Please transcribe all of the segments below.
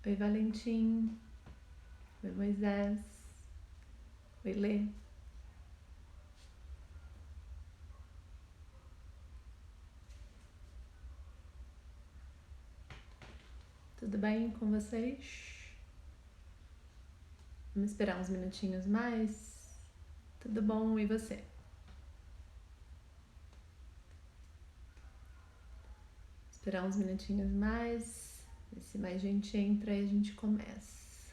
Oi, Valentim. Oi, Moisés. Oi, Lê. Tudo bem com vocês? Vamos esperar uns minutinhos mais. Tudo bom, e você? Esperar uns minutinhos mais. Ver se mais gente entra e a gente começa.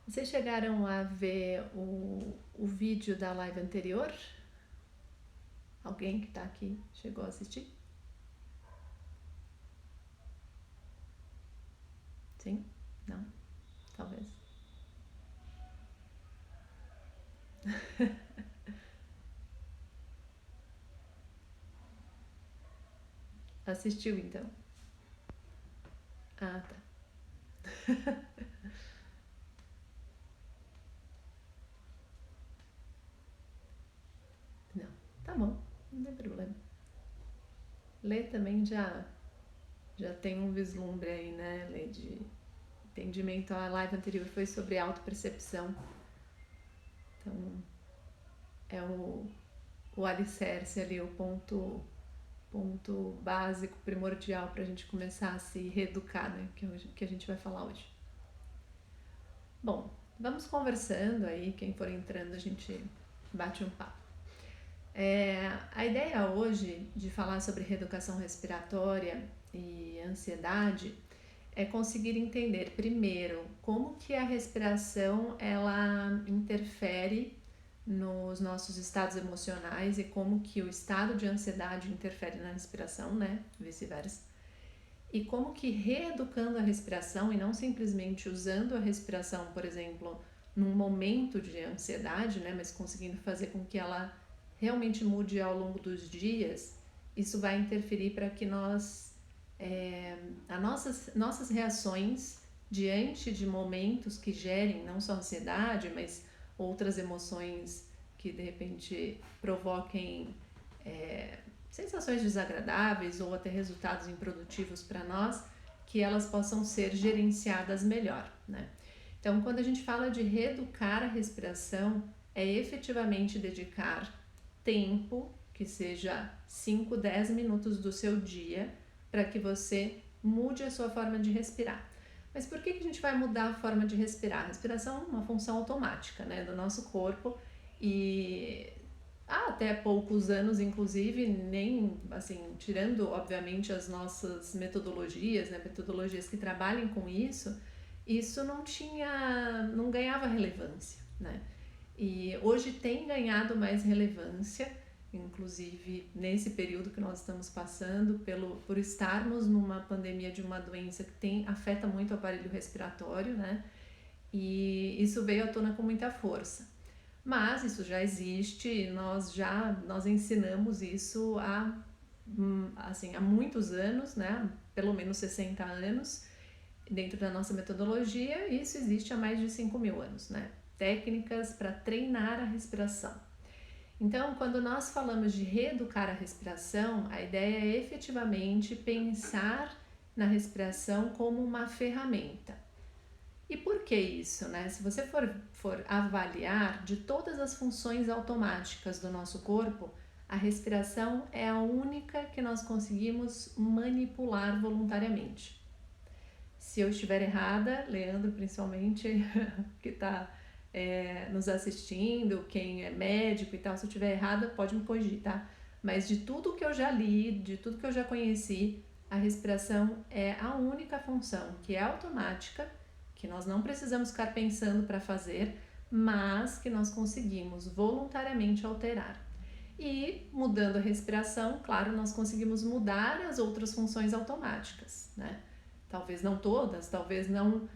Vocês chegaram a ver o vídeo da live anterior? Alguém que tá aqui chegou a assistir? Sim? Não? Talvez. Assistiu então? Ah, tá. Não. Tá bom, não tem problema. Lê também já tem um vislumbre aí, né, Lê, de entendimento. A live anterior foi sobre autopercepção. Então, é o alicerce ali, o ponto básico, primordial para a gente começar a se reeducar, né, que a gente vai falar hoje. Bom, vamos conversando aí, quem for entrando a gente bate um papo. A ideia hoje de falar sobre reeducação respiratória e ansiedade é conseguir entender primeiro como que a respiração ela interfere nos nossos estados emocionais e como que o estado de ansiedade interfere na respiração, né? Vice-versa. E como que reeducando a respiração e não simplesmente usando a respiração, por exemplo, num momento de ansiedade, né? Mas conseguindo fazer com que ela realmente mude ao longo dos dias, isso vai interferir para que as nossas reações diante de momentos que gerem não só ansiedade, mas outras emoções que de repente provoquem sensações desagradáveis ou até resultados improdutivos para nós, que elas possam ser gerenciadas melhor, né? Então, quando a gente fala de reeducar a respiração, é efetivamente dedicar tempo, que seja 5, 10 minutos do seu dia, para que você mude a sua forma de respirar. Mas por que a gente vai mudar a forma de respirar? A respiração é uma função automática, né, do nosso corpo e há até poucos anos, inclusive, nem assim, tirando obviamente as nossas metodologias, né, metodologias que trabalhem com isso não ganhava relevância, né? E hoje tem ganhado mais relevância, inclusive nesse período que nós estamos passando, por estarmos numa pandemia de uma doença que afeta muito o aparelho respiratório, né? E isso veio à tona com muita força. Mas isso já existe, nós ensinamos isso há muitos anos, né? Pelo menos 60 anos, dentro da nossa metodologia, e isso existe há mais de 5.000 anos, né? Técnicas para treinar a respiração. Então, quando nós falamos de reeducar a respiração, a ideia é efetivamente pensar na respiração como uma ferramenta. E por que isso, né? Se você for avaliar de todas as funções automáticas do nosso corpo, a respiração é a única que nós conseguimos manipular voluntariamente. Se eu estiver errada, Leandro principalmente, que está nos assistindo, quem é médico e tal, se eu estiver errada, pode me corrigir, tá? Mas de tudo que eu já li, de tudo que eu já conheci, a respiração é a única função que é automática, que nós não precisamos ficar pensando para fazer, mas que nós conseguimos voluntariamente alterar. E mudando a respiração, claro, nós conseguimos mudar as outras funções automáticas, né? Talvez não todas, talvez não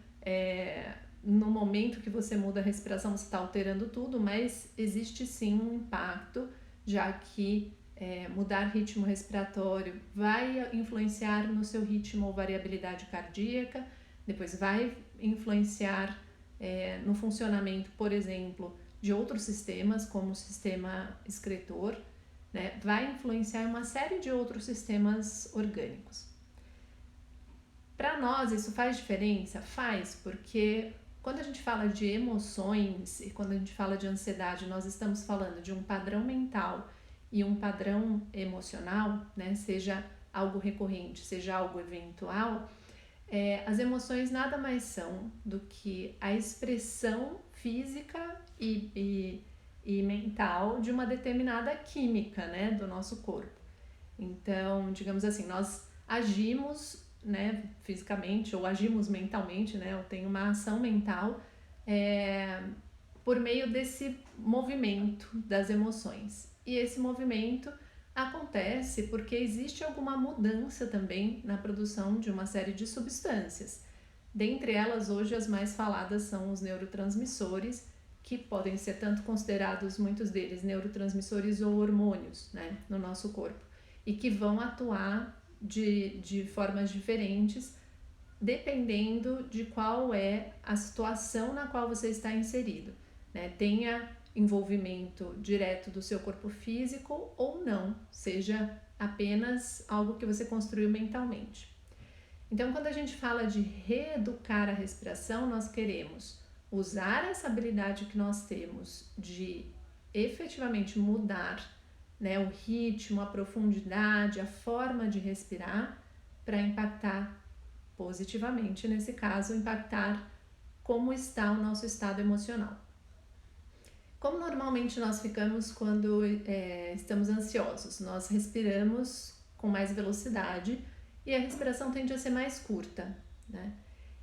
no momento que você muda a respiração você está alterando tudo, mas existe sim um impacto, já que mudar ritmo respiratório vai influenciar no seu ritmo ou variabilidade cardíaca, depois vai influenciar no funcionamento, por exemplo, de outros sistemas, como o sistema excretor, né? Vai influenciar uma série de outros sistemas orgânicos. Para nós isso faz diferença? Faz, porque quando a gente fala de emoções e quando a gente fala de ansiedade, nós estamos falando de um padrão mental e um padrão emocional, né? Seja algo recorrente, seja algo eventual, as emoções nada mais são do que a expressão física e mental de uma determinada química, né, do nosso corpo. Então, digamos assim, nós agimos, né, fisicamente ou agimos mentalmente, né, eu tenho uma ação mental por meio desse movimento das emoções. E esse movimento acontece porque existe alguma mudança também na produção de uma série de substâncias. Dentre elas, hoje as mais faladas são os neurotransmissores, que podem ser tanto considerados, muitos deles, neurotransmissores ou hormônios, né, no nosso corpo, e que vão atuar de formas diferentes, dependendo de qual é a situação na qual você está inserido, né? Tenha envolvimento direto do seu corpo físico ou não, seja apenas algo que você construiu mentalmente. Então, quando a gente fala de reeducar a respiração, nós queremos usar essa habilidade que nós temos de efetivamente mudar, né, o ritmo, a profundidade, a forma de respirar para impactar positivamente, nesse caso, impactar como está o nosso estado emocional. Como normalmente nós ficamos quando estamos ansiosos? Nós respiramos com mais velocidade e a respiração tende a ser mais curta, né?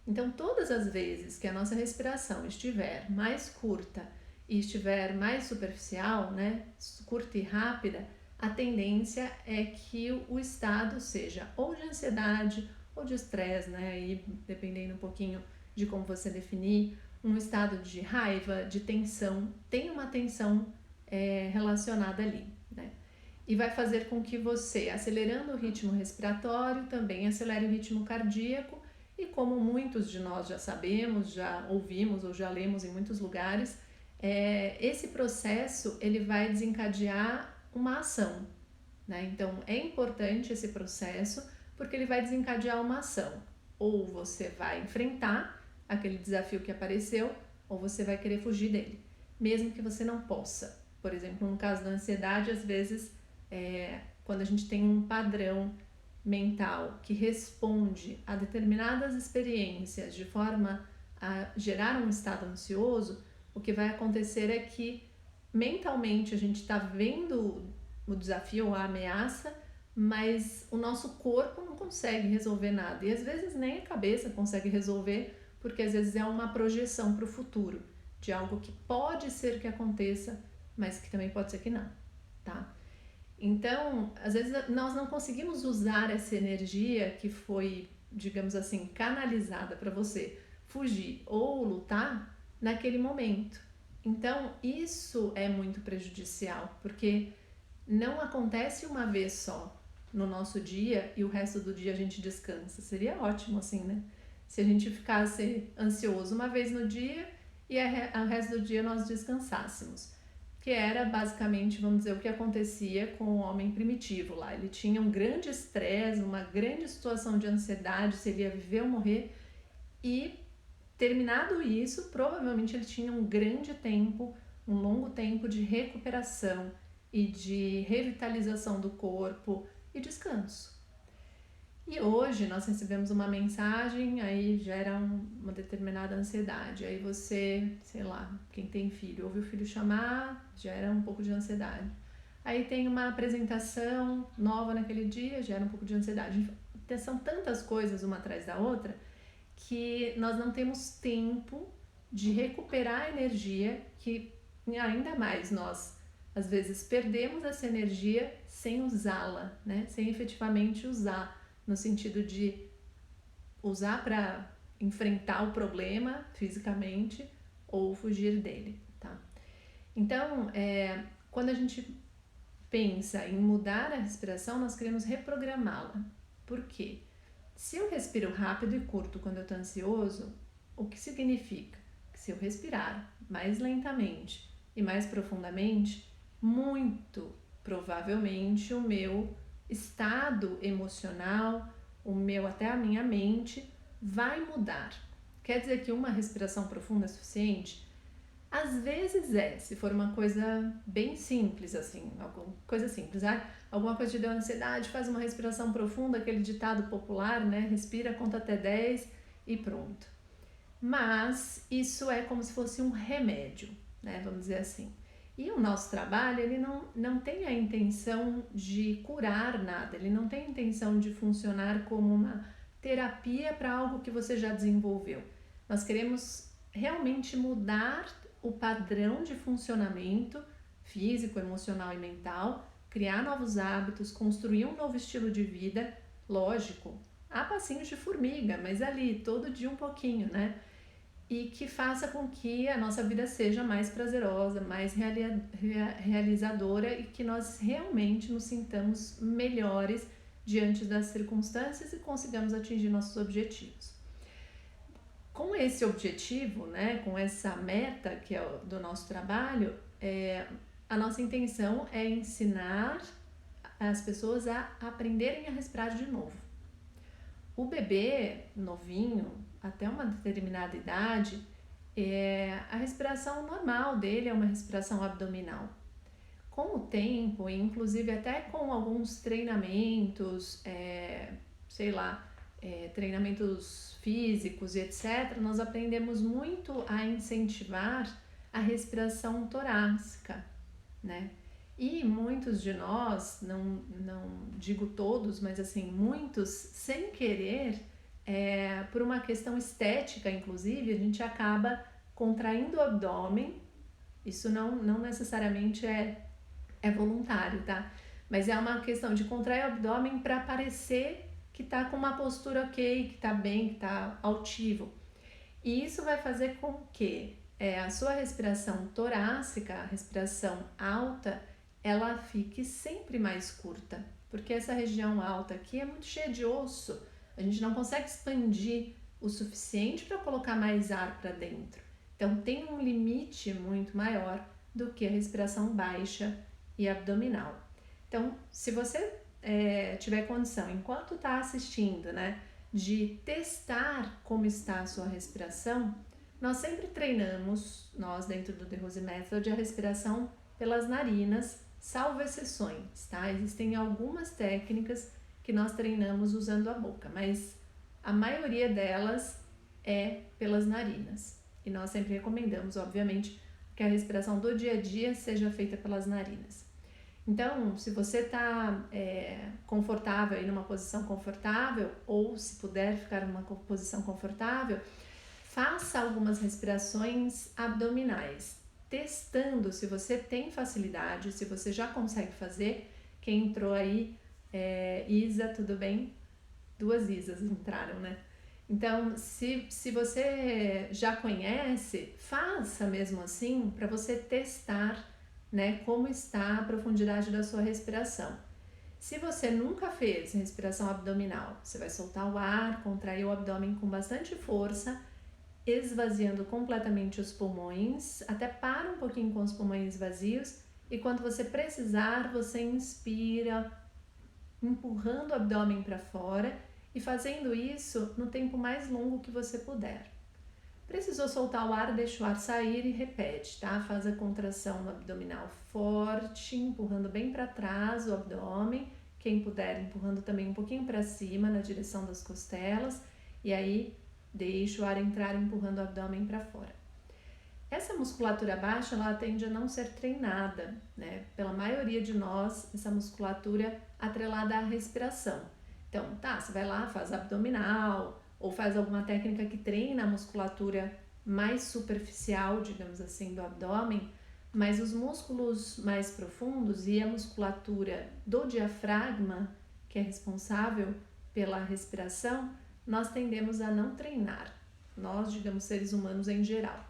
Então, todas as vezes que a nossa respiração estiver mais curta e estiver mais superficial, né, curta e rápida, a tendência é que o estado seja ou de ansiedade ou de estresse, né, e dependendo um pouquinho de como você definir, um estado de raiva, de tensão, tem uma tensão relacionada ali, né? E vai fazer com que você, acelerando o ritmo respiratório, também acelere o ritmo cardíaco. E como muitos de nós já sabemos, já ouvimos ou já lemos em muitos lugares, esse processo ele vai desencadear uma ação, né? Então é importante esse processo porque ele vai desencadear uma ação. Ou você vai enfrentar aquele desafio que apareceu, ou você vai querer fugir dele, mesmo que você não possa. Por exemplo, no caso da ansiedade, às vezes, quando a gente tem um padrão mental que responde a determinadas experiências de forma a gerar um estado ansioso, o que vai acontecer é que mentalmente a gente está vendo o desafio ou a ameaça, mas o nosso corpo não consegue resolver nada. E às vezes nem a cabeça consegue resolver, porque às vezes é uma projeção para o futuro, de algo que pode ser que aconteça, mas que também pode ser que não, tá? Então, às vezes nós não conseguimos usar essa energia que foi, digamos assim, canalizada para você fugir ou lutar naquele momento. Então, isso é muito prejudicial, porque não acontece uma vez só no nosso dia e o resto do dia a gente descansa. Seria ótimo assim, né? Se a gente ficasse ansioso uma vez no dia e o resto do dia nós descansássemos. Que era basicamente, vamos dizer, o que acontecia com o homem primitivo lá. Ele tinha um grande estresse, uma grande situação de ansiedade, se ele ia viver ou morrer, e terminado isso, provavelmente ele tinha um grande tempo, um longo tempo de recuperação e de revitalização do corpo e descanso. E hoje nós recebemos uma mensagem, aí gera uma determinada ansiedade. Aí você, sei lá, quem tem filho, ouve o filho chamar, gera um pouco de ansiedade. Aí tem uma apresentação nova naquele dia, gera um pouco de ansiedade. São tantas coisas uma atrás da outra que nós não temos tempo de recuperar a energia, que ainda mais nós às vezes perdemos essa energia sem usá-la, né? Sem efetivamente usar, no sentido de usar para enfrentar o problema fisicamente ou fugir dele, tá? Então, quando a gente pensa em mudar a respiração, nós queremos reprogramá-la. Por quê? Se eu respiro rápido e curto quando eu estou ansioso, o que significa? Que se eu respirar mais lentamente e mais profundamente, muito provavelmente o meu estado emocional, até a minha mente vai mudar. Quer dizer que uma respiração profunda é suficiente? Às vezes se for uma coisa bem simples, assim, alguma coisa simples, alguma coisa te deu ansiedade, faz uma respiração profunda, aquele ditado popular, né? Respira, conta até 10 e pronto. Mas isso é como se fosse um remédio, né? Vamos dizer assim. E o nosso trabalho, ele não tem a intenção de curar nada, ele não tem a intenção de funcionar como uma terapia para algo que você já desenvolveu. Nós queremos realmente mudar o padrão de funcionamento físico, emocional e mental, criar novos hábitos, construir um novo estilo de vida, lógico, a passinhos de formiga, mas ali, todo dia um pouquinho, né? E que faça com que a nossa vida seja mais prazerosa, mais realizadora e que nós realmente nos sintamos melhores diante das circunstâncias e consigamos atingir nossos objetivos. Com esse objetivo, né, com essa meta que é do nosso trabalho, a nossa intenção é ensinar as pessoas a aprenderem a respirar de novo. O bebê novinho, até uma determinada idade, a respiração normal dele é uma respiração abdominal. Com o tempo, inclusive até com alguns treinamentos, treinamentos físicos e etc., nós aprendemos muito a incentivar a respiração torácica, né? E muitos de nós, não digo todos, mas assim, muitos, sem querer, por uma questão estética, inclusive, a gente acaba contraindo o abdômen. Isso não necessariamente é voluntário, tá? Mas é uma questão de contrair o abdômen para parecer que tá com uma postura ok, que tá bem, que tá altivo. E isso vai fazer com que a sua respiração torácica, a respiração alta, ela fique sempre mais curta, porque essa região alta aqui é muito cheia de osso, a gente não consegue expandir o suficiente para colocar mais ar para dentro. Então tem um limite muito maior do que a respiração baixa e abdominal. Então, se você tiver condição, enquanto está assistindo, né, de testar como está a sua respiração, nós sempre treinamos, nós dentro do The Rose Method, a respiração pelas narinas, salvo exceções, tá? Existem algumas técnicas que nós treinamos usando a boca, mas a maioria delas é pelas narinas. E nós sempre recomendamos, obviamente, que a respiração do dia a dia seja feita pelas narinas. Então, se você está confortável, aí numa posição confortável, ou se puder ficar numa posição confortável, faça algumas respirações abdominais, testando se você tem facilidade, se você já consegue fazer. Quem entrou aí, Isa, tudo bem? 2 Isas entraram, né? Então, se você já conhece, faça mesmo assim para você testar, né, como está a profundidade da sua respiração. Se você nunca fez respiração abdominal, você vai soltar o ar, contrair o abdômen com bastante força, esvaziando completamente os pulmões, até para um pouquinho com os pulmões vazios, e quando você precisar, você inspira, empurrando o abdômen para fora e fazendo isso no tempo mais longo que você puder. Precisou soltar o ar, deixa o ar sair e repete, tá? Faz a contração no abdominal forte, empurrando bem para trás o abdômen, quem puder empurrando também um pouquinho para cima na direção das costelas, e aí deixa o ar entrar empurrando o abdômen para fora. Essa musculatura baixa, ela tende a não ser treinada, né? Pela maioria de nós, essa musculatura atrelada à respiração. Então, você vai lá, faz abdominal, ou faz alguma técnica que treina a musculatura mais superficial, digamos assim, do abdômen, mas os músculos mais profundos e a musculatura do diafragma, que é responsável pela respiração, nós tendemos a não treinar, nós, digamos, seres humanos em geral.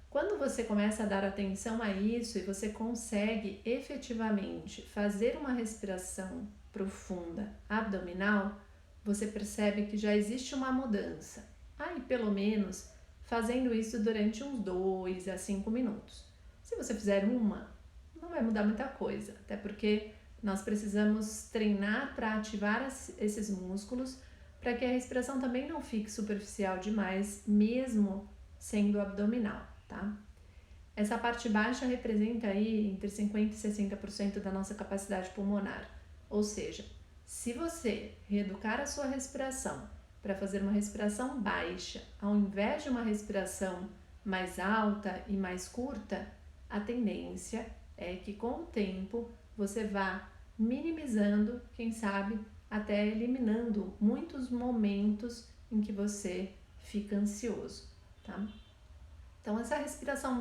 Quando você começa a dar atenção a isso e você consegue efetivamente fazer uma respiração profunda abdominal, você percebe que já existe uma mudança. E pelo menos fazendo isso durante uns 2 a 5 minutos. Se você fizer uma, não vai mudar muita coisa, até porque Nós precisamos treinar para ativar esses músculos para que a respiração também não fique superficial demais, mesmo sendo abdominal, tá? Essa parte baixa representa aí entre 50% e 60% da nossa capacidade pulmonar. Ou seja, se você reeducar a sua respiração para fazer uma respiração baixa, ao invés de uma respiração mais alta e mais curta, a tendência é que com o tempo você vá minimizando, quem sabe até eliminando muitos momentos em que você fica ansioso, tá? Então essa respiração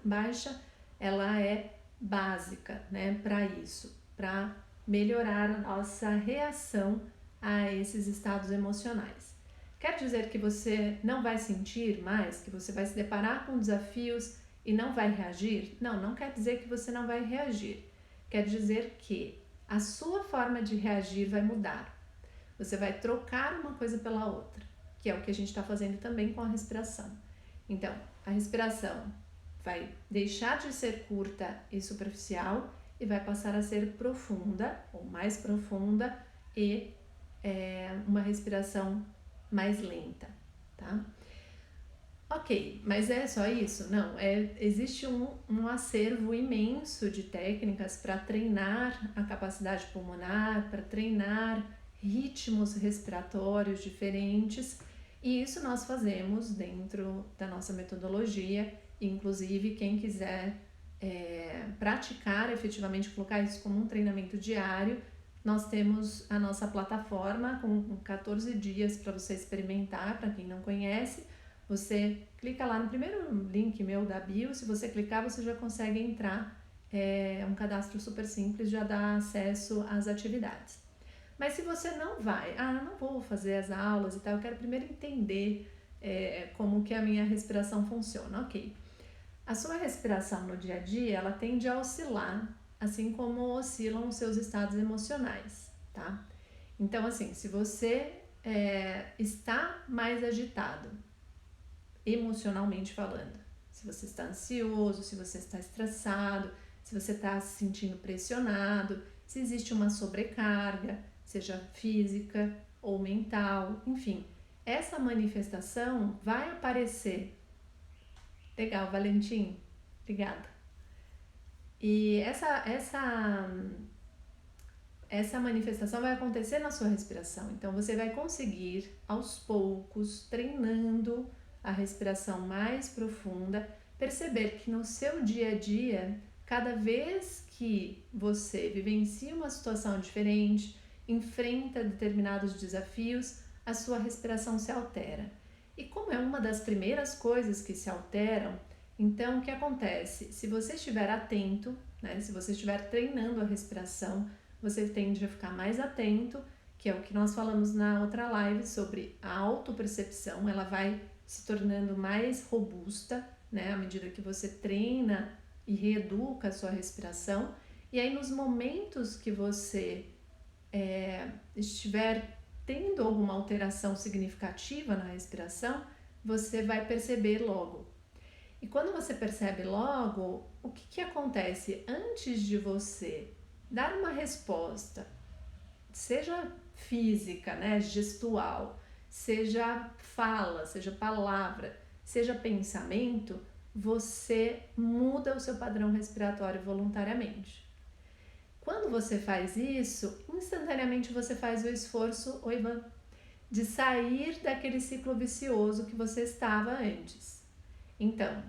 baixa, ela é básica, né, para isso, para melhorar a nossa reação a esses estados emocionais. Quer dizer que você não vai sentir mais, que você vai se deparar com desafios e não vai reagir? Não, não quer dizer que você não vai reagir. Quer dizer que a sua forma de reagir vai mudar. Você vai trocar uma coisa pela outra, que é o que a gente está fazendo também com a respiração. Então, a respiração vai deixar de ser curta e superficial e vai passar a ser profunda, ou mais profunda, e uma respiração mais lenta, tá? Ok, mas é só isso? Não, existe um acervo imenso de técnicas para treinar a capacidade pulmonar, para treinar ritmos respiratórios diferentes, e isso nós fazemos dentro da nossa metodologia. Inclusive, quem quiser praticar efetivamente, colocar isso como um treinamento diário, nós temos a nossa plataforma com 14 dias para você experimentar. Para quem não conhece, você clica lá no primeiro link meu da bio, se você clicar você já consegue entrar, é um cadastro super simples, já dá acesso às atividades. Mas se você não vai, eu não vou fazer as aulas e tal, eu quero primeiro entender como que a minha respiração funciona, ok. A sua respiração no dia a dia, ela tende a oscilar, assim como oscilam os seus estados emocionais, tá? Então, assim, se você está mais agitado, emocionalmente falando, se você está ansioso, se você está estressado, se você está se sentindo pressionado, se existe uma sobrecarga, seja física ou mental, enfim, essa manifestação vai aparecer. Legal, Valentim, obrigada. E essa manifestação vai acontecer na sua respiração, então você vai conseguir aos poucos, treinando a respiração mais profunda, perceber que no seu dia a dia, cada vez que você vivencia uma situação diferente, enfrenta determinados desafios, a sua respiração se altera. E como é uma das primeiras coisas que se alteram, então o que acontece? Se você estiver atento, né, se você estiver treinando a respiração, você tende a ficar mais atento, que é o que nós falamos na outra live sobre a autopercepção. Ela vai se tornando mais robusta, né, à medida que você treina e reeduca a sua respiração. E aí nos momentos que você estiver tendo alguma alteração significativa na respiração, você vai perceber logo. E quando você percebe logo, o que acontece? Antes de você dar uma resposta, seja física, né, gestual, seja fala, seja palavra, seja pensamento, você muda o seu padrão respiratório voluntariamente. Quando você faz isso, instantaneamente você faz o esforço, Ivan, de sair daquele ciclo vicioso que você estava antes. Então,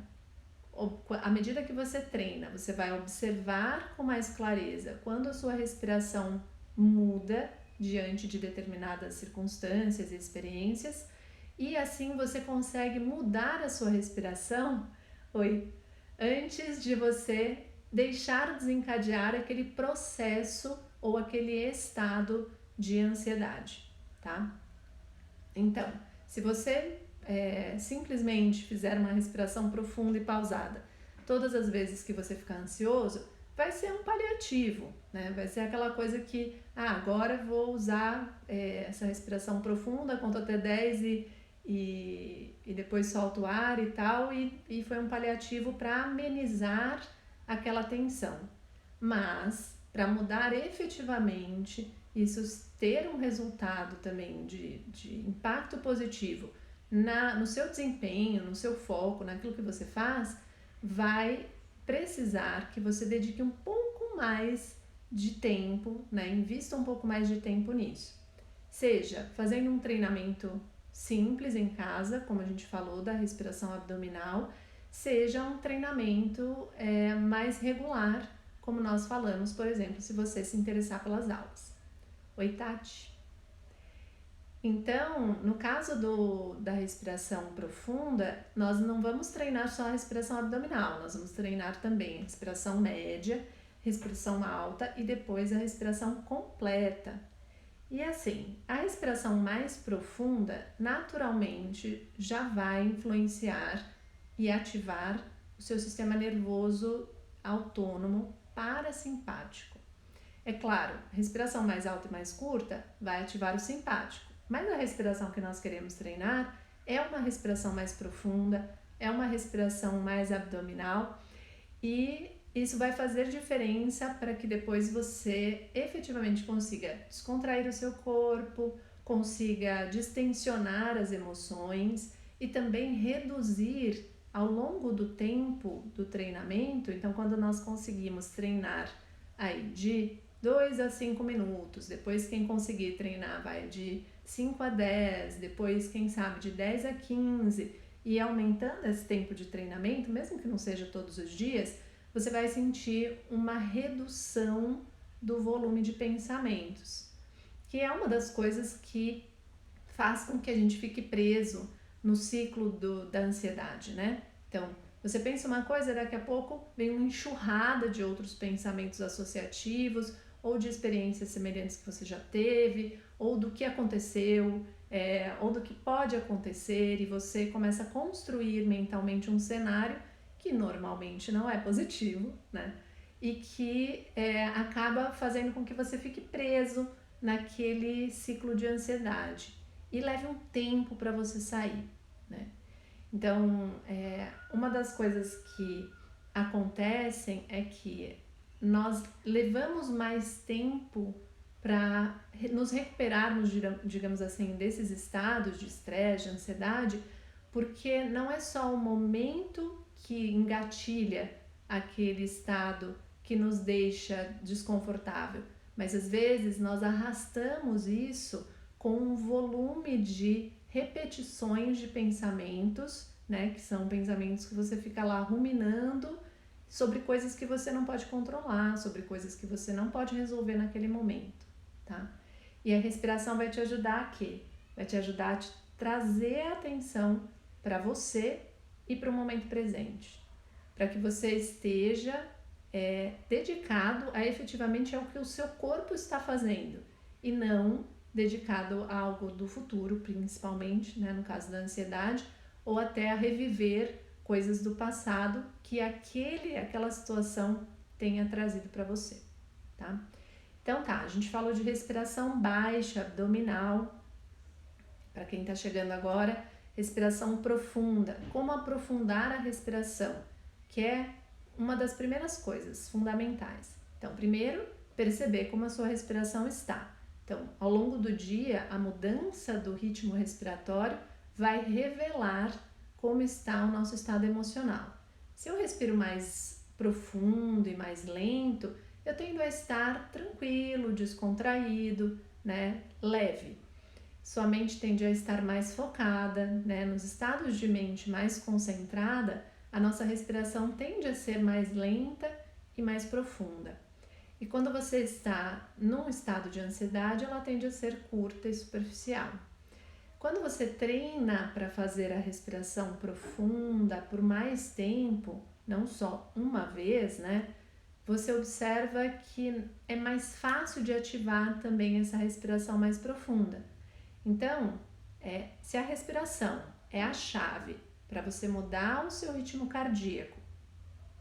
à medida que você treina, você vai observar com mais clareza quando a sua respiração muda diante de determinadas circunstâncias e experiências, e assim você consegue mudar a sua respiração, antes de você deixar desencadear aquele processo ou aquele estado de ansiedade, tá? Então, se você simplesmente fizer uma respiração profunda e pausada todas as vezes que você ficar ansioso, vai ser um paliativo, né? Vai ser aquela coisa que, agora vou usar essa respiração profunda, conto até 10 e depois solto o ar e tal, e foi um paliativo para amenizar aquela tensão. Mas para mudar efetivamente, isso ter um resultado também de impacto positivo no seu desempenho, no seu foco, naquilo que você faz, vai precisar que você dedique um pouco mais de tempo, né? Invista um pouco mais de tempo nisso. Seja fazendo um treinamento simples em casa, como a gente falou, da respiração abdominal, seja um treinamento mais regular, como nós falamos, por exemplo, se você se interessar pelas aulas. Oi, Tati. Então, no caso da respiração profunda, nós não vamos treinar só a respiração abdominal, nós vamos treinar também a respiração média, respiração alta e depois a respiração completa. E assim, a respiração mais profunda naturalmente já vai influenciar e ativar o seu sistema nervoso autônomo parasimpático. É claro, a respiração mais alta e mais curta vai ativar o simpático, mas a respiração que nós queremos treinar é uma respiração mais profunda, é uma respiração mais abdominal e isso vai fazer diferença para que depois você efetivamente consiga descontrair o seu corpo, consiga distensionar as emoções e também reduzir ao longo do tempo do treinamento. Então, quando nós conseguimos treinar aí de 2 a 5 minutos, depois quem conseguir treinar vai de 5 a 10, depois quem sabe de 10 a 15 e aumentando esse tempo de treinamento, mesmo que não seja todos os dias, você vai sentir uma redução do volume de pensamentos, que é uma das coisas que faz com que a gente fique preso no ciclo da ansiedade, né? Então, você pensa uma coisa, daqui a pouco vem uma enxurrada de outros pensamentos associativos ou de experiências semelhantes que você já teve, ou do que aconteceu, ou do que pode acontecer, e você começa a construir mentalmente um cenário que normalmente não é positivo, né? E que acaba fazendo com que você fique preso naquele ciclo de ansiedade e leve um tempo para você sair, né? Então, uma das coisas que acontecem é que nós levamos mais tempo para nos recuperarmos, digamos assim, desses estados de estresse, de ansiedade, porque não é só o momento que engatilha aquele estado que nos deixa desconfortável, mas às vezes nós arrastamos isso com um volume de repetições de pensamentos, né, que são pensamentos que você fica lá ruminando sobre coisas que você não pode controlar, sobre coisas que você não pode resolver naquele momento, tá? E a respiração vai te ajudar a quê? Vai te ajudar a te trazer a atenção para você e para o momento presente, para que você esteja dedicado a efetivamente ao que o seu corpo está fazendo e não dedicado a algo do futuro, principalmente, né, no caso da ansiedade, ou até a reviver coisas do passado que aquela situação tenha trazido para você, tá? Então tá, a gente falou de respiração baixa, abdominal, para quem está chegando agora, respiração profunda, como aprofundar a respiração, que é uma das primeiras coisas fundamentais. Então, primeiro, perceber como a sua respiração está. Então, ao longo do dia, a mudança do ritmo respiratório vai revelar como está o nosso estado emocional. Se eu respiro mais profundo e mais lento, eu tendo a estar tranquilo, descontraído, né, leve. Sua mente tende a estar mais focada, né, nos estados de mente mais concentrada, a nossa respiração tende a ser mais lenta e mais profunda. E quando você está num estado de ansiedade, ela tende a ser curta e superficial. Quando você treina para fazer a respiração profunda por mais tempo, não só uma vez, né? Você observa que é mais fácil de ativar também essa respiração mais profunda. Então, se a respiração é a chave para você mudar o seu ritmo cardíaco,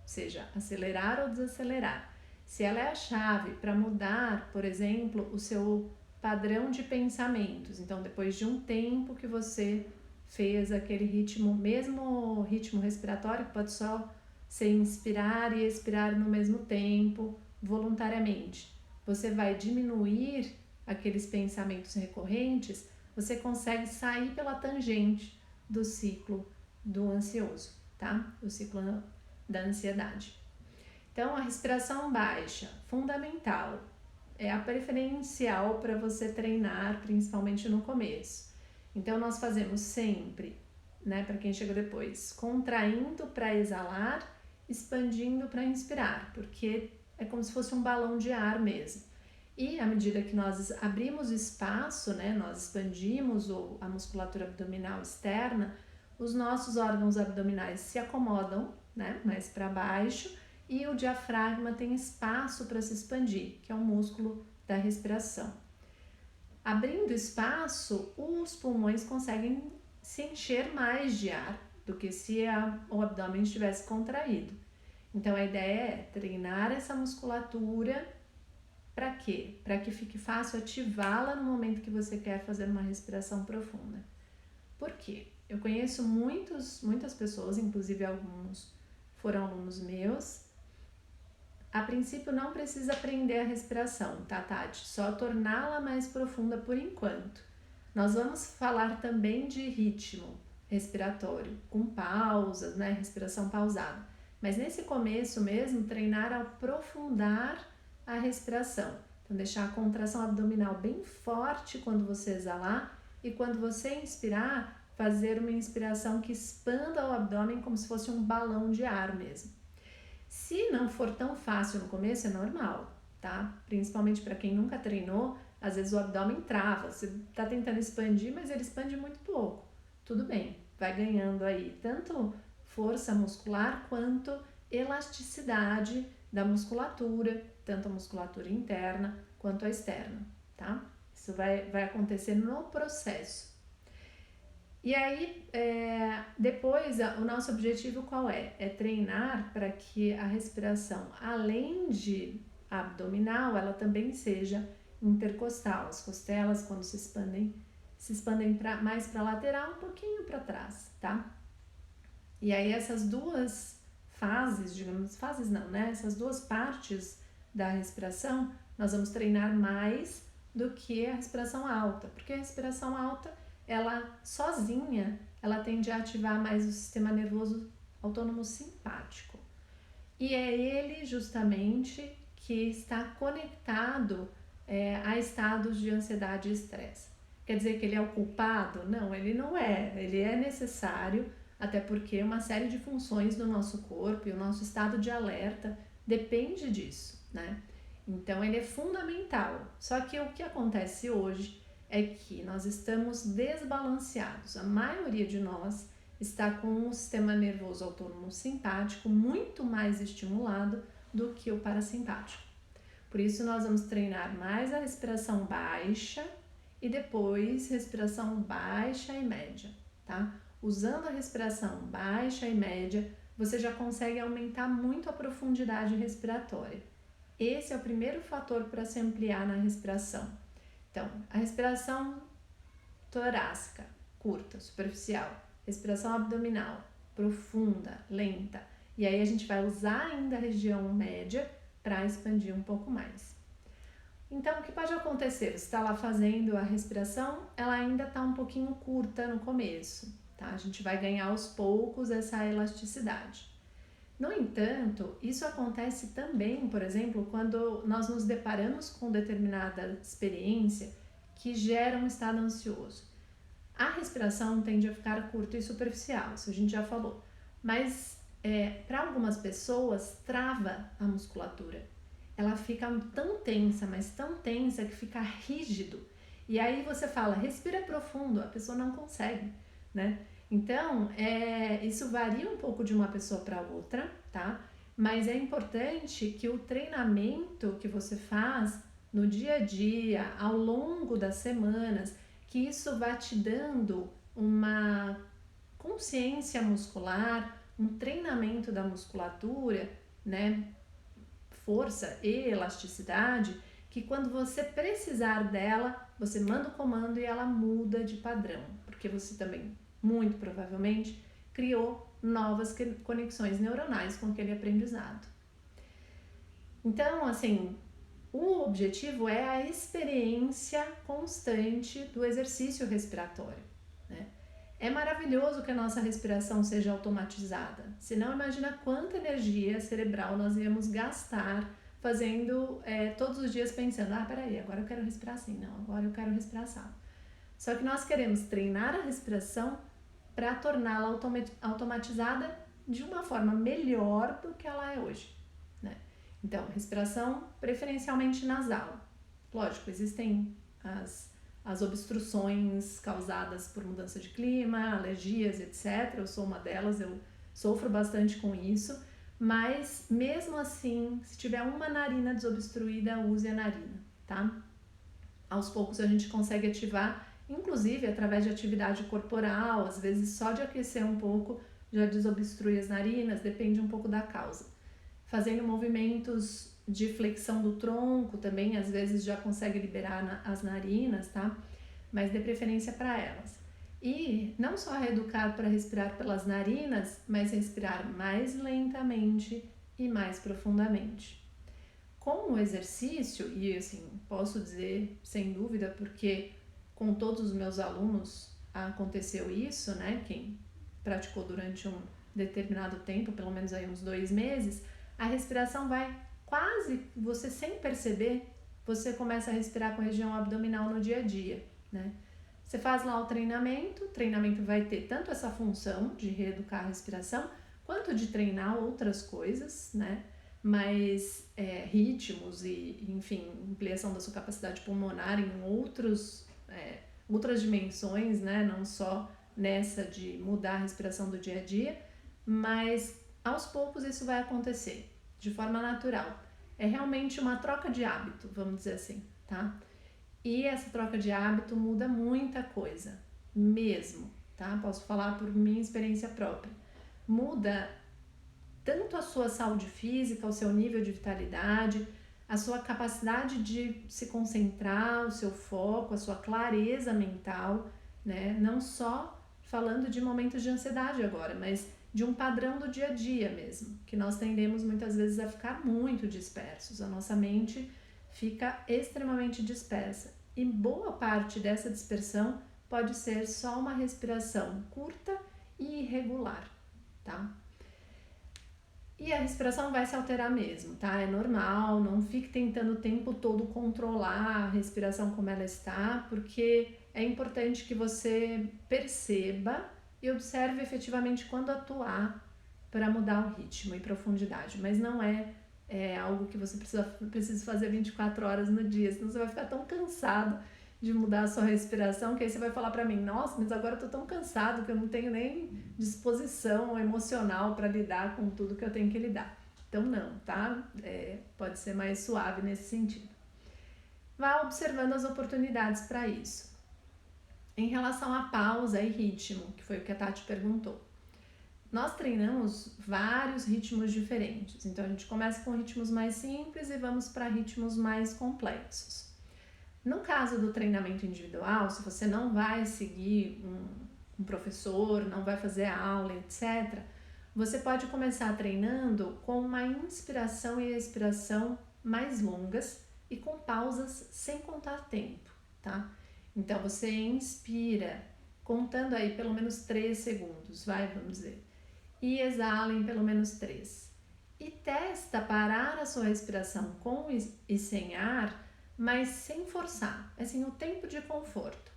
ou seja, acelerar ou desacelerar, se ela é a chave para mudar, por exemplo, o seu padrão de pensamentos, então depois de um tempo que você fez aquele ritmo, mesmo ritmo respiratório, pode só ser inspirar e expirar no mesmo tempo, voluntariamente, você vai diminuir aqueles pensamentos recorrentes, você consegue sair pela tangente do ciclo do ansioso, tá? Do ciclo da ansiedade. Então, a respiração baixa, fundamental, é a preferencial para você treinar, principalmente no começo. Então, nós fazemos sempre, né, para quem chega depois, contraindo para exalar, expandindo para inspirar, porque é como se fosse um balão de ar mesmo. E à medida que nós abrimos espaço, né, nós expandimos a musculatura abdominal externa, os nossos órgãos abdominais se acomodam, né, mais para baixo, e o diafragma tem espaço para se expandir, que é o músculo da respiração. Abrindo espaço, os pulmões conseguem se encher mais de ar do que se o abdômen estivesse contraído. Então a ideia é treinar essa musculatura para quê? Para que fique fácil ativá-la no momento que você quer fazer uma respiração profunda. Por quê? Eu conheço muitas pessoas, inclusive alguns foram alunos meus. A princípio não precisa aprender a respiração, tá, Tati? Só torná-la mais profunda por enquanto. Nós vamos falar também de ritmo respiratório, com pausas, né? Respiração pausada. Mas nesse começo mesmo, treinar a aprofundar a respiração. Então, deixar a contração abdominal bem forte quando você exalar e quando você inspirar, fazer uma inspiração que expanda o abdômen como se fosse um balão de ar mesmo. Se não for tão fácil no começo, é normal, tá? Principalmente para quem nunca treinou, às vezes o abdômen trava, você tá tentando expandir, mas ele expande muito pouco. Tudo bem, vai ganhando aí tanto força muscular quanto elasticidade da musculatura, tanto a musculatura interna quanto a externa, tá? Isso vai acontecer no processo. E aí, depois, o nosso objetivo qual é? É treinar para que a respiração, além de abdominal, ela também seja intercostal. As costelas, quando se expandem mais para lateral, um pouquinho para trás, tá? E aí, essas duas fases não, né? Essas duas partes da respiração, nós vamos treinar mais do que a respiração alta, porque a respiração alta, ela sozinha, ela tende a ativar mais o sistema nervoso autônomo simpático. E é ele justamente que está conectado a estados de ansiedade e estresse. Quer dizer que ele é o culpado? Não, ele não é. Ele é necessário, até porque uma série de funções do nosso corpo e o nosso estado de alerta depende disso, né? Então ele é fundamental. Só que o que acontece hoje é que nós estamos desbalanceados. A maioria de nós está com um sistema nervoso autônomo simpático muito mais estimulado do que o parasimpático. Por isso nós vamos treinar mais a respiração baixa e depois respiração baixa e média, tá? Usando a respiração baixa e média, você já consegue aumentar muito a profundidade respiratória. Esse é o primeiro fator para se ampliar na respiração. Então, a respiração torácica, curta, superficial. Respiração abdominal, profunda, lenta. E aí a gente vai usar ainda a região média para expandir um pouco mais. Então, o que pode acontecer? Você está lá fazendo a respiração, ela ainda está um pouquinho curta no começo, tá? A gente vai ganhar aos poucos essa elasticidade. No entanto, isso acontece também, por exemplo, quando nós nos deparamos com determinada experiência que gera um estado ansioso. A respiração tende a ficar curta e superficial, isso a gente já falou. Mas para algumas pessoas trava a musculatura. Ela fica tão tensa, mas tão tensa que fica rígido. E aí você fala, respira profundo, a pessoa não consegue, né? Então, isso varia um pouco de uma pessoa para outra, tá? Mas é importante que o treinamento que você faz no dia a dia, ao longo das semanas, que isso vá te dando uma consciência muscular, um treinamento da musculatura, né? Força e elasticidade, que quando você precisar dela, você manda o comando e ela muda de padrão, porque você também, muito provavelmente, criou novas conexões neuronais com aquele aprendizado. Então, assim, o objetivo é a experiência constante do exercício respiratório, né? É maravilhoso que a nossa respiração seja automatizada, senão imagina quanta energia cerebral nós íamos gastar fazendo todos os dias pensando, peraí, agora eu quero respirar assim, não, agora eu quero respirar assim. Só que nós queremos treinar a respiração para torná-la automatizada de uma forma melhor do que ela é hoje, né? Então, respiração preferencialmente nasal. Lógico, existem as obstruções causadas por mudança de clima, alergias, etc. Eu sou uma delas, eu sofro bastante com isso, mas mesmo assim, se tiver uma narina desobstruída, use a narina, tá? Aos poucos a gente consegue ativar, inclusive através de atividade corporal, às vezes só de aquecer um pouco já desobstrui as narinas, depende um pouco da causa. Fazendo movimentos de flexão do tronco também, às vezes já consegue liberar as narinas, tá? Mas dê preferência para elas. E não só reeducar para respirar pelas narinas, mas respirar mais lentamente e mais profundamente. Com o exercício, e assim, posso dizer sem dúvida, porque com todos os meus alunos aconteceu isso, né? Quem praticou durante um determinado tempo, pelo menos aí uns 2 meses, a respiração vai quase, você sem perceber, você começa a respirar com a região abdominal no dia a dia, né? Você faz lá o treinamento vai ter tanto essa função de reeducar a respiração, quanto de treinar outras coisas, né? Mas ritmos e, enfim, ampliação da sua capacidade pulmonar em outras dimensões, né? Não só nessa de mudar a respiração do dia a dia, mas aos poucos isso vai acontecer de forma natural. É realmente uma troca de hábito, vamos dizer assim, tá? E essa troca de hábito muda muita coisa, mesmo, tá? Posso falar por minha experiência própria. Muda tanto a sua saúde física, o seu nível de vitalidade, a sua capacidade de se concentrar, o seu foco, a sua clareza mental, né? Não só falando de momentos de ansiedade agora, mas de um padrão do dia a dia mesmo, que nós tendemos muitas vezes a ficar muito dispersos. A nossa mente fica extremamente dispersa e boa parte dessa dispersão pode ser só uma respiração curta e irregular, tá? E a respiração vai se alterar mesmo, tá? É normal, não fique tentando o tempo todo controlar a respiração como ela está, porque é importante que você perceba e observe efetivamente quando atuar para mudar o ritmo e profundidade, mas não é algo que você precisa fazer 24 horas no dia, senão você vai ficar tão cansado de mudar a sua respiração, que aí você vai falar para mim, nossa, mas agora eu tô tão cansado que eu não tenho nem disposição emocional para lidar com tudo que eu tenho que lidar. Então não, tá? Pode ser mais suave nesse sentido. Vá observando as oportunidades para isso. Em relação à pausa e ritmo, que foi o que a Tati perguntou. Nós treinamos vários ritmos diferentes, então a gente começa com ritmos mais simples e vamos para ritmos mais complexos. No caso do treinamento individual, se você não vai seguir um professor, não vai fazer aula, etc., você pode começar treinando com uma inspiração e expiração mais longas e com pausas sem contar tempo, tá? Então você inspira, contando aí pelo menos 3 segundos, vamos dizer, e exala em pelo menos 3. E testa parar a sua respiração com e sem ar, mas sem forçar, assim, o tempo de conforto.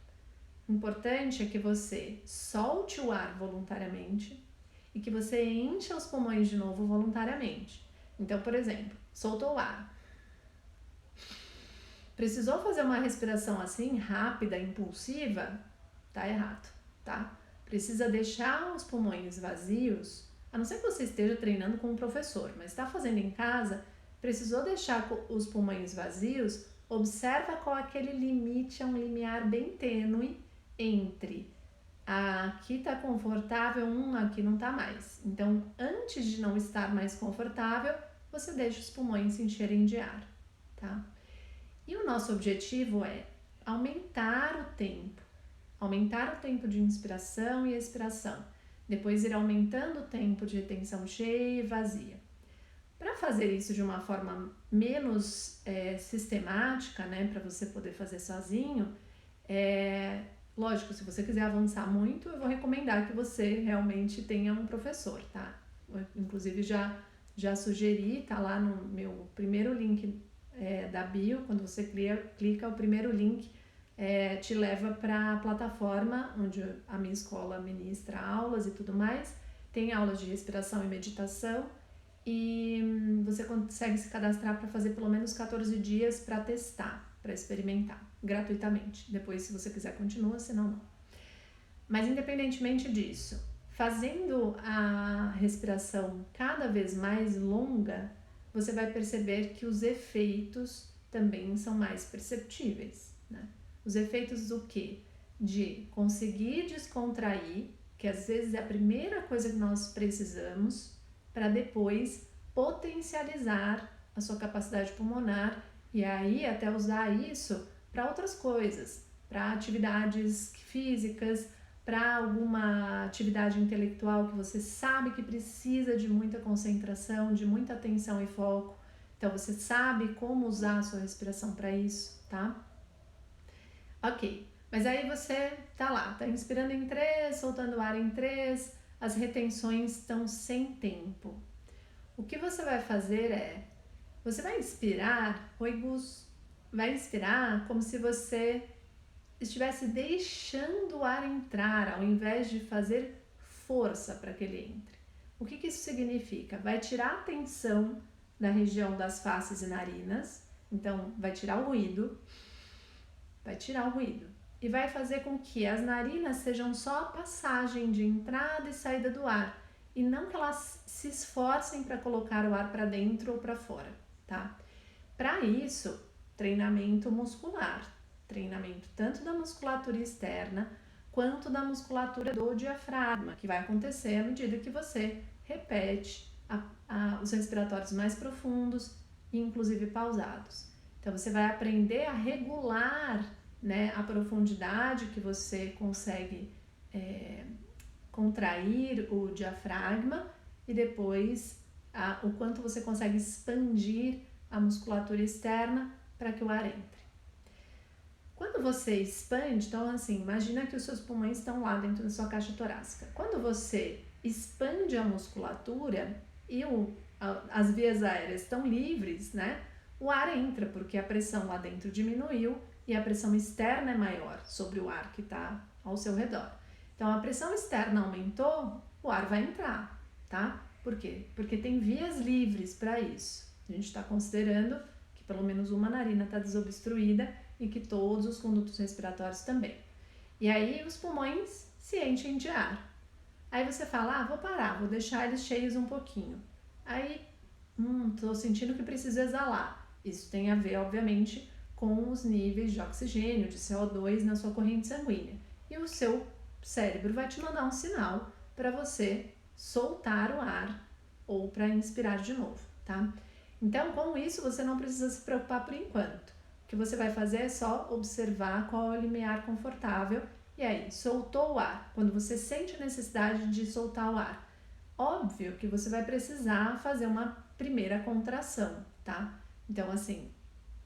O importante é que você solte o ar voluntariamente e que você encha os pulmões de novo voluntariamente. Então, por exemplo, soltou o ar. Precisou fazer uma respiração assim, rápida, impulsiva? Tá errado, tá? Precisa deixar os pulmões vazios, a não ser que você esteja treinando com um professor, mas está fazendo em casa, precisou deixar os pulmões vazios. Observa qual é aquele limite, é um limiar bem tênue entre aqui tá confortável, aqui não tá mais. Então, antes de não estar mais confortável, você deixa os pulmões se encherem de ar, tá? E o nosso objetivo é aumentar o tempo de inspiração e expiração, depois ir aumentando o tempo de retenção cheia e vazia. Para fazer isso de uma forma menos sistemática, né, para você poder fazer sozinho, lógico, se você quiser avançar muito, eu vou recomendar que você realmente tenha um professor, tá? Eu, inclusive já sugeri, tá lá no meu primeiro link da bio, quando você clica o primeiro link te leva para a plataforma onde a minha escola ministra aulas e tudo mais, tem aulas de respiração e meditação, e você consegue se cadastrar para fazer pelo menos 14 dias para testar, para experimentar, gratuitamente. Depois, se você quiser, continua, senão não. Mas independentemente disso, fazendo a respiração cada vez mais longa, você vai perceber que os efeitos também são mais perceptíveis, né? Os efeitos do quê? De conseguir descontrair, que às vezes é a primeira coisa que nós precisamos, para depois potencializar a sua capacidade pulmonar e aí até usar isso para outras coisas, para atividades físicas, para alguma atividade intelectual que você sabe que precisa de muita concentração, de muita atenção e foco. Então você sabe como usar a sua respiração para isso, tá? Ok, mas aí você tá lá, tá inspirando em 3, soltando ar em 3, as retenções estão sem tempo. O que você vai fazer você vai inspirar, oi Gus, vai inspirar como se você estivesse deixando o ar entrar, ao invés de fazer força para que ele entre. O que isso significa? Vai tirar a tensão da região das faces e narinas, então vai tirar o ruído, e vai fazer com que as narinas sejam só a passagem de entrada e saída do ar, e não que elas se esforcem para colocar o ar para dentro ou para fora, tá? Para isso, treinamento muscular, treinamento tanto da musculatura externa quanto da musculatura do diafragma, que vai acontecer à medida que você repete os respiratórios mais profundos e inclusive pausados. Então você vai aprender a regular, né, a profundidade que você consegue contrair o diafragma e depois o quanto você consegue expandir a musculatura externa para que o ar entre. Quando você expande, então assim, imagina que os seus pulmões estão lá dentro da sua caixa torácica. Quando você expande a musculatura e as vias aéreas estão livres, né? O ar entra, porque a pressão lá dentro diminuiu e a pressão externa é maior sobre o ar que está ao seu redor. Então, a pressão externa aumentou, o ar vai entrar, tá? Por quê? Porque tem vias livres para isso. A gente está considerando que pelo menos uma narina está desobstruída e que todos os condutos respiratórios também. E aí, os pulmões se enchem de ar. Aí você fala, vou parar, vou deixar eles cheios um pouquinho. Aí, tô sentindo que preciso exalar. Isso tem a ver, obviamente, com os níveis de oxigênio, de CO2 na sua corrente sanguínea. E o seu cérebro vai te mandar um sinal para você soltar o ar ou para inspirar de novo, tá? Então, com isso, você não precisa se preocupar por enquanto. O que você vai fazer é só observar qual é o limiar confortável e aí, soltou o ar. Quando você sente a necessidade de soltar o ar, óbvio que você vai precisar fazer uma primeira contração, tá? Então, assim,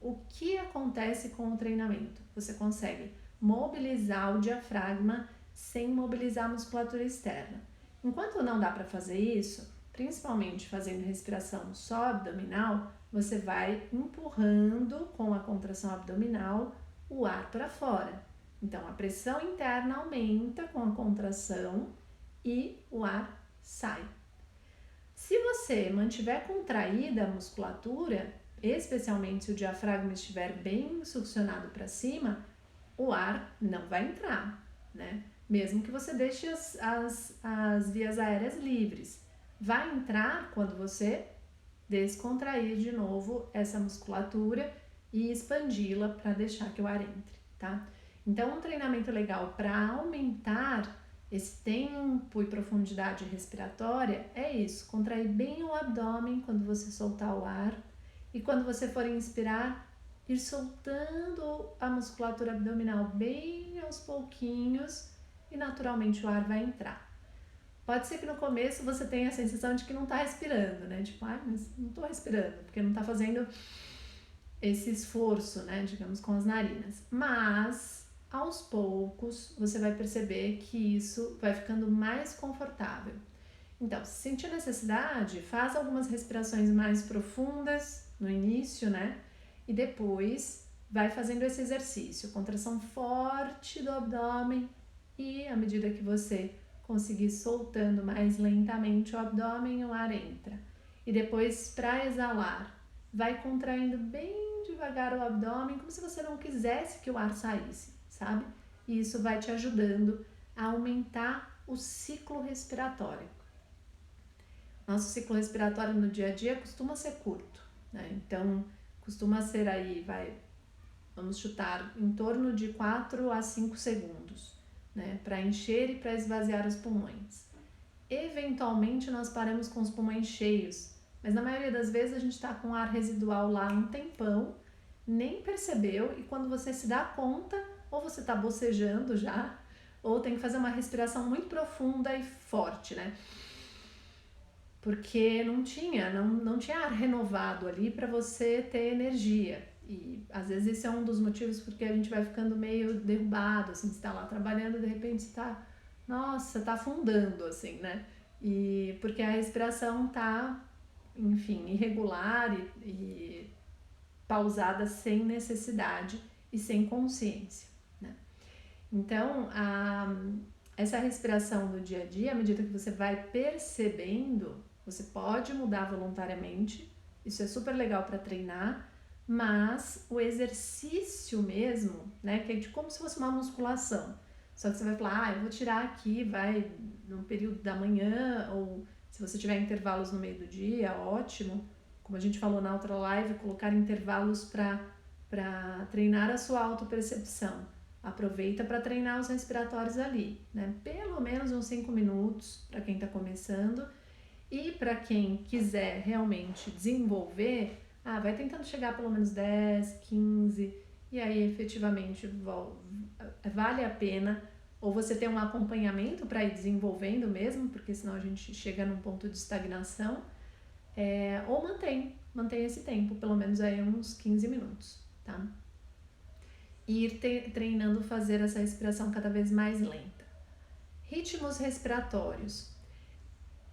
o que acontece com o treinamento? Você consegue mobilizar o diafragma sem mobilizar a musculatura externa. Enquanto não dá para fazer isso, principalmente fazendo respiração só abdominal, você vai empurrando com a contração abdominal o ar para fora. Então, a pressão interna aumenta com a contração e o ar sai. Se você mantiver contraída a musculatura, especialmente se o diafragma estiver bem succionado para cima, o ar não vai entrar, né? Mesmo que você deixe as vias aéreas livres. Vai entrar quando você descontrair de novo essa musculatura e expandi-la para deixar que o ar entre, tá? Então, um treinamento legal para aumentar esse tempo e profundidade respiratória é isso, contrair bem o abdômen quando você soltar o ar e quando você for inspirar, ir soltando a musculatura abdominal bem aos pouquinhos e naturalmente o ar vai entrar. Pode ser que no começo você tenha a sensação de que não tá respirando, né? Tipo, mas não tô respirando, porque não tá fazendo esse esforço, né? Digamos, com as narinas. Mas, aos poucos, você vai perceber que isso vai ficando mais confortável. Então, se sentir necessidade, faz algumas respirações mais profundas no início, né? E depois vai fazendo esse exercício, contração forte do abdômen e à medida que você conseguir soltando mais lentamente o abdômen, o ar entra. E depois, para exalar, vai contraindo bem devagar o abdômen, como se você não quisesse que o ar saísse, sabe? E isso vai te ajudando a aumentar o ciclo respiratório. Nosso ciclo respiratório no dia a dia costuma ser curto, né? Então, costuma ser aí, vamos chutar, em torno de 4 a 5 segundos, né? Para encher e para esvaziar os pulmões. Eventualmente, nós paramos com os pulmões cheios, mas na maioria das vezes a gente está com ar residual lá um tempão, nem percebeu, e quando você se dá conta, ou você está bocejando já, ou tem que fazer uma respiração muito profunda e forte, né? Porque não tinha ar renovado ali para você ter energia. E às vezes esse é um dos motivos porque a gente vai ficando meio derrubado, assim, você tá lá trabalhando e de repente você tá, nossa, tá afundando, assim, né? E porque a respiração tá, enfim, irregular e pausada sem necessidade e sem consciência, né? Então, essa respiração do dia a dia, à medida que você vai percebendo, você pode mudar voluntariamente, isso é super legal para treinar, mas o exercício mesmo, né, que é de como se fosse uma musculação. Só que você vai falar, eu vou tirar aqui, vai no período da manhã, ou se você tiver intervalos no meio do dia, ótimo. Como a gente falou na outra live, colocar intervalos para treinar a sua autopercepção. Aproveita para treinar os respiratórios ali, né? Pelo menos uns 5 minutos para quem está começando. E para quem quiser realmente desenvolver, vai tentando chegar pelo menos 10, 15, e aí efetivamente vale a pena. Ou você tem um acompanhamento para ir desenvolvendo mesmo, porque senão a gente chega num ponto de estagnação. Ou mantém esse tempo, pelo menos aí uns 15 minutos, tá? E ir treinando fazer essa respiração cada vez mais lenta. Ritmos respiratórios.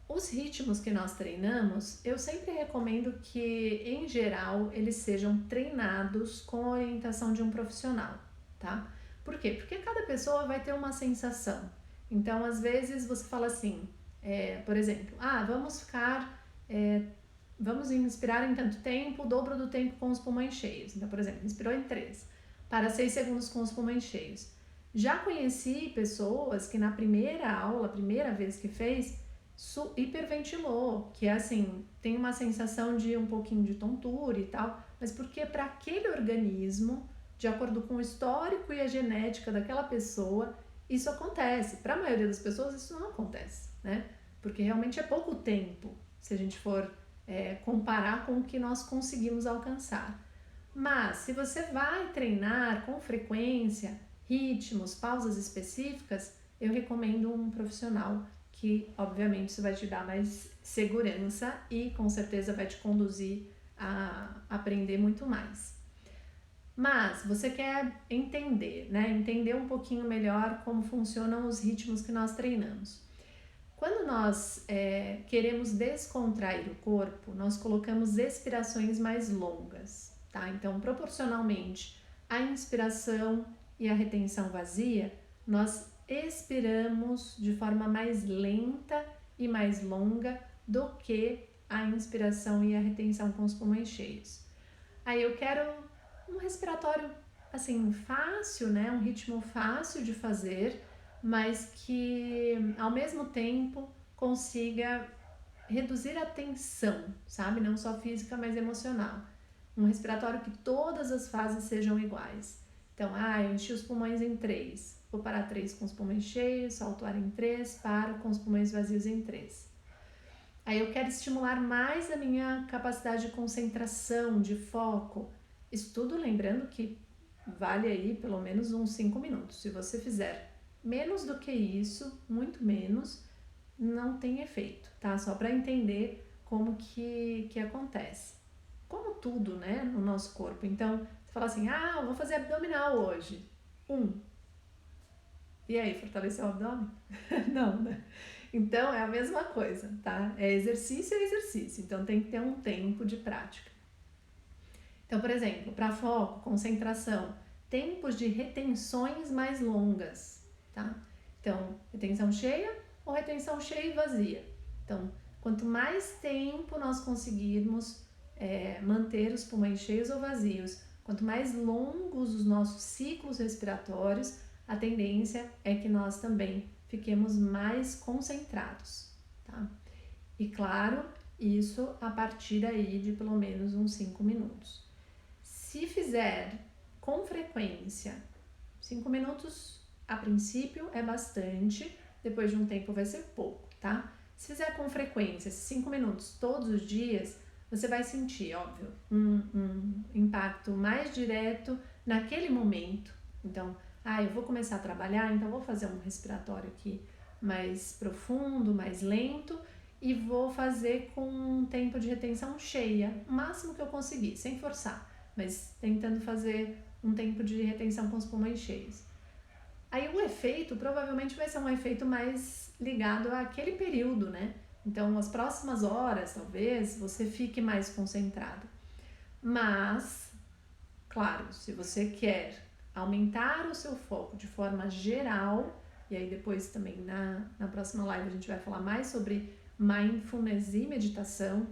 Os ritmos que nós treinamos, eu sempre recomendo que, em geral, eles sejam treinados com a orientação de um profissional, tá? Por quê? Porque cada pessoa vai ter uma sensação. Então, às vezes, você fala assim, por exemplo, vamos inspirar em tanto tempo, o dobro do tempo com os pulmões cheios. Então, por exemplo, inspirou em 3, para 6 segundos com os pulmões cheios. Já conheci pessoas que na primeira aula, primeira vez que fez, hiperventilou, que é assim, tem uma sensação de um pouquinho de tontura e tal, mas porque para aquele organismo, de acordo com o histórico e a genética daquela pessoa, isso acontece. Para a maioria das pessoas isso não acontece, né? Porque realmente é pouco tempo, se a gente for comparar com o que nós conseguimos alcançar. Mas se você vai treinar com frequência, ritmos, pausas específicas, eu recomendo um profissional que, obviamente, isso vai te dar mais segurança e com certeza vai te conduzir a aprender muito mais. Mas você quer entender, né? Entender um pouquinho melhor como funcionam os ritmos que nós treinamos. Quando nós queremos descontrair o corpo, nós colocamos expirações mais longas, tá? Então, proporcionalmente à inspiração e à retenção vazia, nós expiramos de forma mais lenta e mais longa do que a inspiração e a retenção com os pulmões cheios. Aí eu quero um respiratório assim fácil, né? Um ritmo fácil de fazer, mas que ao mesmo tempo consiga reduzir a tensão, sabe? Não só física, mas emocional. Um respiratório que todas as fases sejam iguais. Então, eu enchi os pulmões em 3. Vou parar 3 com os pulmões cheios, solto o ar em 3, paro com os pulmões vazios em 3. Aí eu quero estimular mais a minha capacidade de concentração, de foco. Isso tudo lembrando que vale aí pelo menos uns 5 minutos. Se você fizer menos do que isso, muito menos, não tem efeito, tá? Só para entender como que acontece. Como tudo, né, no nosso corpo. Então, você fala assim, eu vou fazer abdominal hoje. E aí, fortaleceu o abdômen? Não, né? Então, é a mesma coisa, tá? É exercício. Então, tem que ter um tempo de prática. Então, por exemplo, para foco, concentração, tempos de retenções mais longas, tá? Então, retenção cheia ou retenção cheia e vazia. Então, quanto mais tempo nós conseguirmos manter os pulmões cheios ou vazios, quanto mais longos os nossos ciclos respiratórios, a tendência é que nós também fiquemos mais concentrados, tá? E claro, isso a partir aí de pelo menos uns 5 minutos. Se fizer com frequência, 5 minutos a princípio é bastante, depois de um tempo vai ser pouco, tá? Se fizer com frequência, 5 minutos todos os dias, você vai sentir, óbvio, um impacto mais direto naquele momento. Então, eu vou começar a trabalhar, então vou fazer um respiratório aqui mais profundo, mais lento e vou fazer com um tempo de retenção cheia, o máximo que eu conseguir, sem forçar, mas tentando fazer um tempo de retenção com os pulmões cheios. Aí o efeito provavelmente vai ser um efeito mais ligado àquele período, né? Então, as próximas horas, talvez, você fique mais concentrado. Mas, claro, se você quer aumentar o seu foco de forma geral, e aí depois também na próxima live a gente vai falar mais sobre mindfulness e meditação,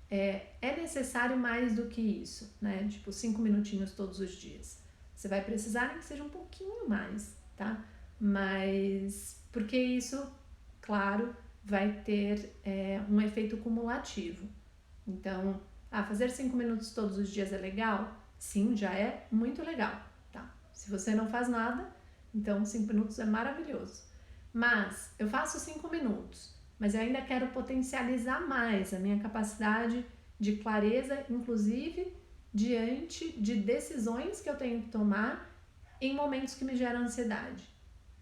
é necessário mais do que isso, né? Tipo 5 minutinhos todos os dias. Você vai precisar nem que seja um pouquinho mais, tá? Mas, porque isso, claro, vai ter um efeito cumulativo. Então, fazer 5 minutos todos os dias é legal? Sim, já é muito legal, tá? Se você não faz nada, então 5 minutos é maravilhoso. Mas, eu faço 5 minutos, mas eu ainda quero potencializar mais a minha capacidade de clareza, inclusive diante de decisões que eu tenho que tomar em momentos que me geram ansiedade.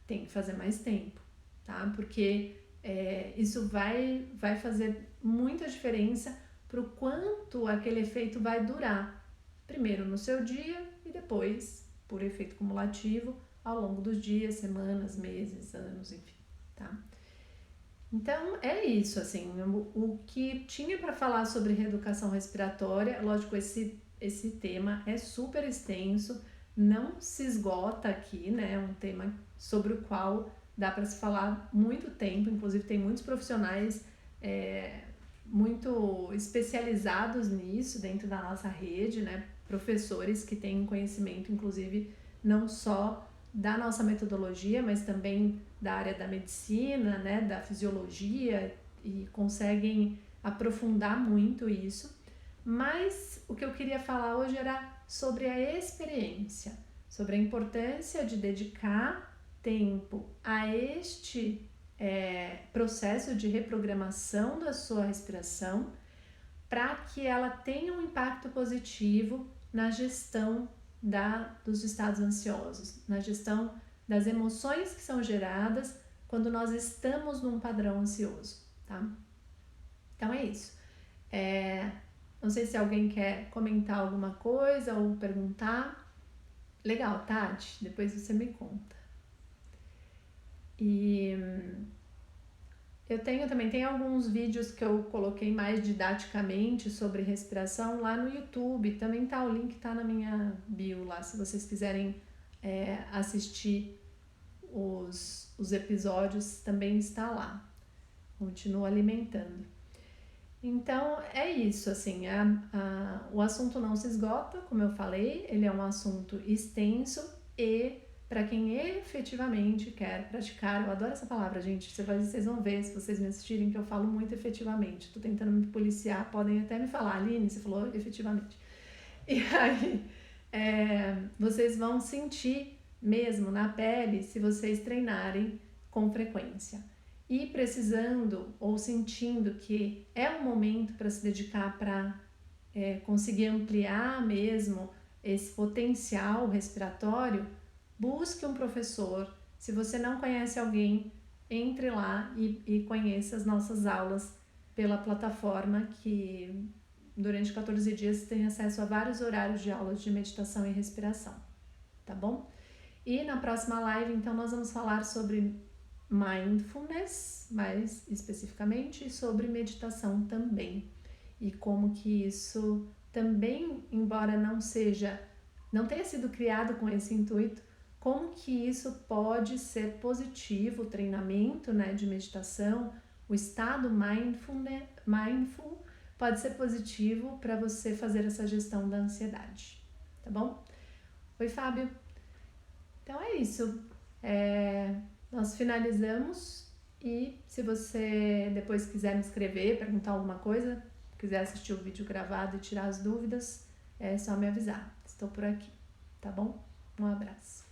Tem que fazer mais tempo, tá? Porque isso vai fazer muita diferença para o quanto aquele efeito vai durar. Primeiro no seu dia e depois, por efeito cumulativo, ao longo dos dias, semanas, meses, anos, enfim, tá? Então, é isso, assim, o que tinha para falar sobre reeducação respiratória, lógico, esse tema é super extenso, não se esgota aqui, né, é um tema sobre o qual dá para se falar muito tempo, inclusive tem muitos profissionais muito especializados nisso dentro da nossa rede, né, professores que têm conhecimento, inclusive, não só da nossa metodologia, mas também da área da medicina, né, da fisiologia, e conseguem aprofundar muito isso. Mas o que eu queria falar hoje era sobre a experiência, sobre a importância de dedicar tempo a este processo de reprogramação da sua respiração para que ela tenha um impacto positivo na gestão dos estados ansiosos, na gestão das emoções que são geradas quando nós estamos num padrão ansioso, tá? Então é isso. Não sei se alguém quer comentar alguma coisa ou perguntar. Legal, Tati, depois você me conta. E eu tem alguns vídeos que eu coloquei mais didaticamente sobre respiração lá no YouTube. Também tá, o link tá na minha bio lá, se vocês quiserem assistir os episódios, também está lá. Continua alimentando. Então, é isso, assim, o assunto não se esgota, como eu falei, ele é um assunto extenso e para quem efetivamente quer praticar, eu adoro essa palavra, gente, vocês vão ver, se vocês me assistirem, que eu falo muito efetivamente, tô tentando me policiar, podem até me falar, Aline, você falou efetivamente. E aí, vocês vão sentir mesmo na pele se vocês treinarem com frequência. E precisando ou sentindo que é um momento para se dedicar para conseguir ampliar mesmo esse potencial respiratório, busque um professor. Se você não conhece alguém, entre lá e conheça as nossas aulas pela plataforma, que durante 14 dias tem acesso a vários horários de aulas de meditação e respiração, tá bom? E na próxima live, então, nós vamos falar sobre mindfulness, mais especificamente, e sobre meditação também. E como que isso também, embora não tenha sido criado com esse intuito, como que isso pode ser positivo, o treinamento, né, de meditação, o estado mindful pode ser positivo para você fazer essa gestão da ansiedade, tá bom? Oi, Fábio. Então é isso. Nós finalizamos e se você depois quiser me escrever, perguntar alguma coisa, quiser assistir o vídeo gravado e tirar as dúvidas, é só me avisar. Estou por aqui, tá bom? Um abraço.